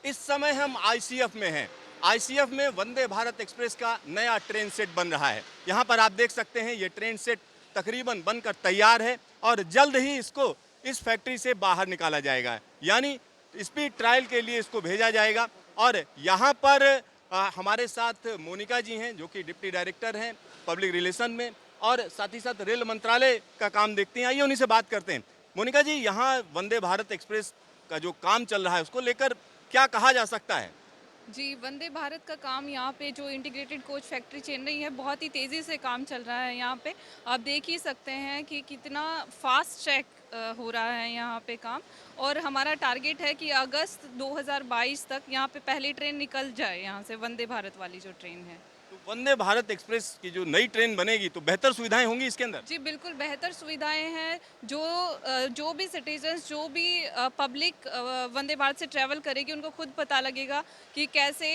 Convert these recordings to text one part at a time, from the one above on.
इस समय हम आईसीएफ में हैं। आईसीएफ में वंदे भारत एक्सप्रेस का नया ट्रेन सेट बन रहा है। यहाँ पर आप देख सकते हैं ये ट्रेन सेट तकरीबन बनकर तैयार है और जल्द ही इसको इस फैक्ट्री से बाहर निकाला जाएगा, यानी स्पीड ट्रायल के लिए इसको भेजा जाएगा। और यहाँ पर हमारे साथ मोनिका जी हैं जो कि डिप्टी डायरेक्टर हैं पब्लिक रिलेशन में और साथ ही साथ रेल मंत्रालय का काम देखती हैं। आइए उन्हीं से बात करते हैं। मोनिका जी, यहाँ वंदे भारत एक्सप्रेस का जो काम चल रहा है उसको लेकर क्या कहा जा सकता है? जी, वंदे भारत का काम यहाँ पे जो इंटीग्रेटेड कोच फैक्ट्री चेन्नई है, बहुत ही तेज़ी से काम चल रहा है यहाँ पे। आप देख ही सकते हैं कि कितना फ़ास्ट ट्रैक हो रहा है यहाँ पे काम। और हमारा टारगेट है कि अगस्त 2022 तक यहाँ पे पहली ट्रेन निकल जाए यहाँ से, वंदे भारत वाली जो ट्रेन है। तो वंदे भारत एक्सप्रेस की जो नई ट्रेन बनेगी तो बेहतर सुविधाएं होंगी इसके अंदर? जी, बिल्कुल बेहतर सुविधाएँ हैं। जो भी सिटीज़न्स, जो भी पब्लिक वंदे भारत से ट्रैवल करेगी, उनको खुद पता लगेगा कि कैसे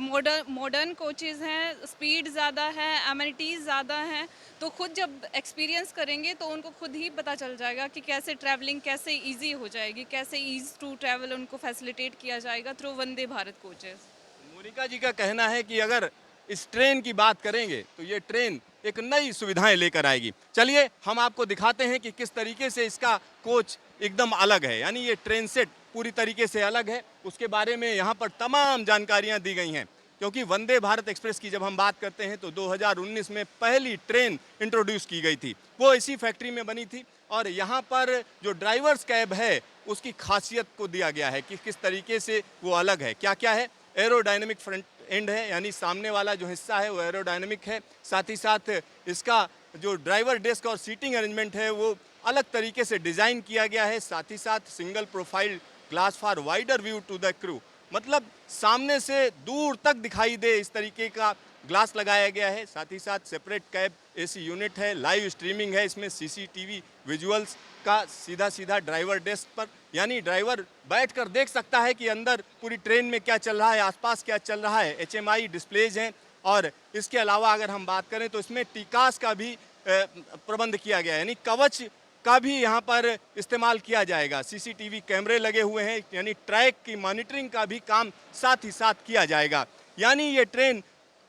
मॉडर्न कोचेज़ हैं, स्पीड ज़्यादा है, एमेनिटीज़ ज़्यादा हैं। तो खुद जब एक्सपीरियंस करेंगे तो उनको खुद ही पता चल जाएगा कि कैसे ट्रैवलिंग कैसे ईज़ी हो जाएगी, कैसे ईज़ टू ट्रैवल उनको फैसिलिटेट किया जाएगा थ्रू वंदे भारत कोचेज़। मोनिका जी का कहना है कि अगर इस ट्रेन की बात करेंगे तो ये ट्रेन एक नई सुविधाएं लेकर आएगी। चलिए हम आपको दिखाते हैं कि किस तरीके से इसका कोच एकदम अलग है, यानी ये ट्रेन सेट पूरी तरीके से अलग है। उसके बारे में यहाँ पर तमाम जानकारियाँ दी गई हैं, क्योंकि वंदे भारत एक्सप्रेस की जब हम बात करते हैं तो 2019 में पहली ट्रेन इंट्रोड्यूस की गई थी, वो इसी फैक्ट्री में बनी थी। और यहाँ पर जो ड्राइवर्स कैब है उसकी खासियत को दिया गया है कि किस तरीके से वो अलग है। क्या क्या है? एरोडायनेमिक फ्रंट एंड है, यानी सामने वाला जो हिस्सा है वो एरोडायनेमिक है। साथ ही साथ इसका जो ड्राइवर डेस्क और सीटिंग अरेंजमेंट है वो अलग तरीके से डिज़ाइन किया गया है। साथ ही साथ single profile glass for wider view to the crew, मतलब सामने से दूर तक दिखाई दे इस तरीके का ग्लास लगाया गया है। साथ ही साथ सेपरेट कैब एसी यूनिट है, लाइव स्ट्रीमिंग है इसमें, सीसीटीवी विजुअल्स का सीधा सीधा ड्राइवर डेस्क पर, यानी ड्राइवर बैठकर देख सकता है कि अंदर पूरी ट्रेन में क्या चल रहा है, आसपास क्या चल रहा है। एचएमआई डिस्प्लेज हैं और इसके अलावा अगर हम बात करें तो इसमें टीकास का भी प्रबंध किया गया है, यानी कवच का भी यहाँ पर इस्तेमाल किया जाएगा। सीसीटीवी कैमरे लगे हुए हैं, यानी ट्रैक की मॉनिटरिंग का भी काम साथ ही साथ किया जाएगा। यानी ये ट्रेन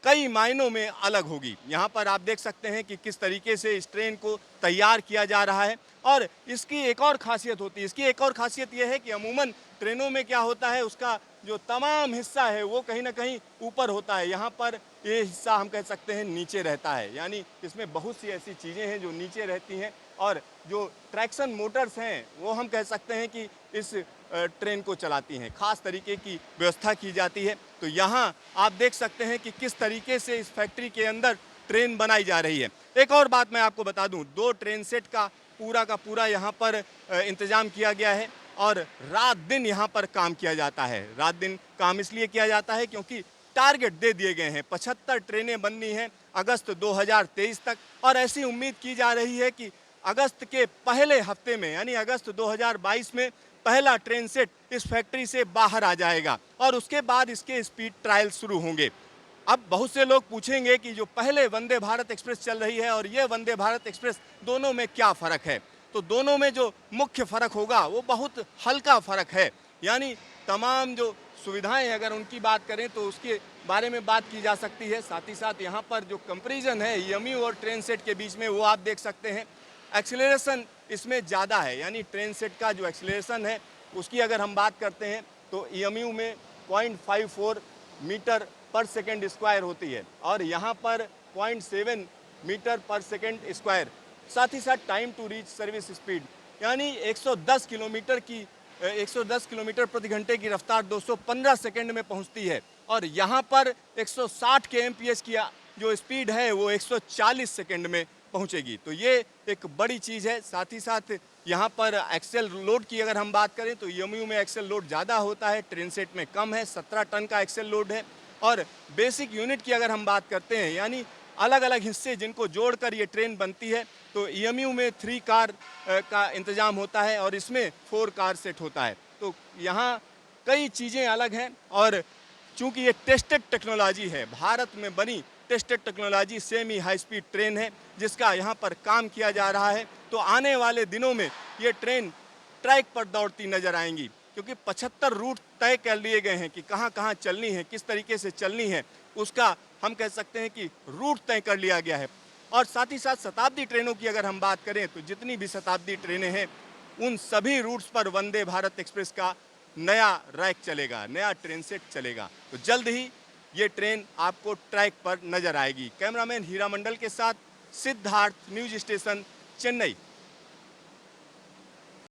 कई मायनों में अलग होगी। यहाँ पर आप देख सकते हैं कि किस तरीके से इस ट्रेन को तैयार किया जा रहा है। और इसकी एक और खासियत होती है, इसकी एक और खासियत यह है कि अमूमन ट्रेनों में क्या होता है, उसका जो तमाम हिस्सा है वो कहीं ना कहीं ऊपर होता है। यहाँ पर ये हिस्सा हम कह सकते हैं नीचे रहता है, यानी इसमें बहुत सी ऐसी चीज़ें हैं जो नीचे रहती हैं। और जो ट्रैक्शन मोटर्स हैं वो हम कह सकते हैं कि इस ट्रेन को चलाती हैं, खास तरीके की व्यवस्था की जाती है। तो यहाँ आप देख सकते हैं कि किस तरीके से इस फैक्ट्री के अंदर ट्रेन बनाई जा रही है। एक और बात मैं आपको बता दूं, 2 ट्रेन सेट का पूरा यहाँ पर इंतजाम किया गया है और रात दिन यहाँ पर काम किया जाता है। रात दिन काम इसलिए किया जाता है क्योंकि टारगेट दे दिए गए हैं, 75 ट्रेनें बननी हैं अगस्त 2023 तक। और ऐसी उम्मीद की जा रही है कि अगस्त के पहले हफ्ते में, यानी अगस्त 2022 में पहला ट्रेन सेट इस फैक्ट्री से बाहर आ जाएगा और उसके बाद इसके स्पीड ट्रायल शुरू होंगे। अब बहुत से लोग पूछेंगे कि जो पहले वंदे भारत एक्सप्रेस चल रही है और ये वंदे भारत एक्सप्रेस, दोनों में क्या फ़र्क है? तो दोनों में जो मुख्य फ़र्क होगा वो बहुत हल्का फ़र्क है, यानी तमाम जो सुविधाएं अगर उनकी बात करें तो उसके बारे में बात की जा सकती है। साथ ही साथ यहाँ पर जो कंपेरिजन है ईएमयू और ट्रेन सेट के बीच में वो आप देख सकते हैं। एक्सीलरेशन इसमें ज़्यादा है, यानी ट्रेन सेट का जो एक्सीलरेशन है उसकी अगर हम बात करते हैं तो ईएमयू में 0.54 मीटर पर सेकेंड स्क्वायर होती है और यहाँ पर 0.7 मीटर पर सेकेंड स्क्वायर। साथ ही साथ time to reach service speed, यानी 110 किलोमीटर की 110 किलोमीटर प्रति घंटे की रफ्तार 215 सेकेंड में पहुँचती है और यहाँ पर 160 kmph की जो स्पीड है वो 140 सेकेंड में पहुँचेगी। तो ये एक बड़ी चीज़ है। साथ ही साथ यहाँ पर एक्सेल लोड की अगर हम बात करें तो ईएमयू में एक्सेल लोड ज़्यादा होता है, ट्रेन सेट में कम है, 17 टन का एक्सेल लोड है। और बेसिक यूनिट की अगर हम बात करते हैं, यानी अलग अलग हिस्से जिनको जोड़कर ये ट्रेन बनती है, तो ईएमयू में 3 कार का इंतज़ाम होता है और इसमें 4 कार सेट होता है। तो यहाँ कई चीज़ें अलग हैं और चूँकि ये टेस्टेड टेक्नोलॉजी है, भारत में बनी tested technology semi high speed train है जिसका यहाँ पर काम किया जा रहा है। तो आने वाले दिनों में ये ट्रेन ट्रैक पर दौड़ती नजर आएंगी। क्योंकि 75 रूट तय कर लिए गए हैं कि कहाँ कहाँ चलनी है, किस तरीके से चलनी है, उसका हम कह सकते हैं कि रूट तय कर लिया गया है। और साथ ही साथ शताब्दी ट्रेनों की अगर हम बात करें तो जितनी भी शताब्दी ट्रेनें हैं उन सभी रूट्स पर वंदे भारत एक्सप्रेस का नया रैक चलेगा, नया ट्रेन सेट चलेगा। तो जल्द ही ये ट्रेन आपको ट्रैक पर नजर आएगी। कैमरामैन हीरा मंडल के साथ सिद्धार्थ, न्यूज स्टेशन, चेन्नई।